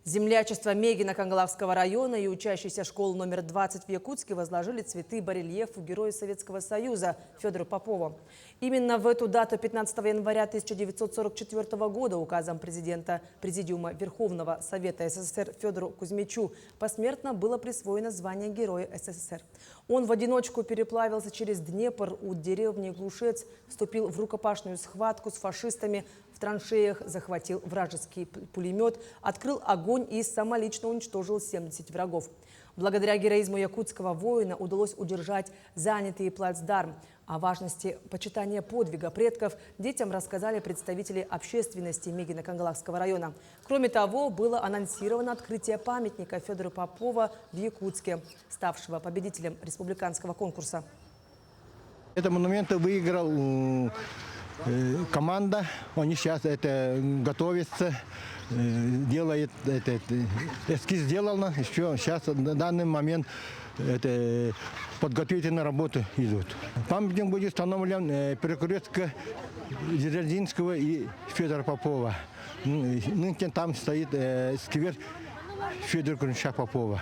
Землячество Мегина Кангалавского района и учащиеся школы номер 20 в Якутске возложили цветы барельефу Героя Советского Союза Федору Попову. Именно в эту дату 15 января 1944 года указом президента Президиума Верховного Совета СССР Федору Кузьмичу посмертно было присвоено звание Героя СССР. Он в одиночку переплавился через Днепр у деревни Глушец, вступил в рукопашную схватку с фашистами в траншеях, захватил вражеский пулемет, открыл огонь и самолично уничтожил 70 врагов. Благодаря героизму якутского воина удалось удержать занятый плацдарм. О важности почитания подвига предков детям рассказали представители общественности Мегина Кангалавского района. Кроме того, было анонсировано открытие памятника Федору Попову в Якутске, ставшего победителем республиканского конкурса. Это монумент выиграл команда. Они сейчас готовятся, делает эскиз сделано. Еще сейчас на данный момент подготовительные работы идут. Памятник будет установлен перекрестка Дзержинского и Федора Попова. Нынче там стоит сквер Федора Кузьмича Попова.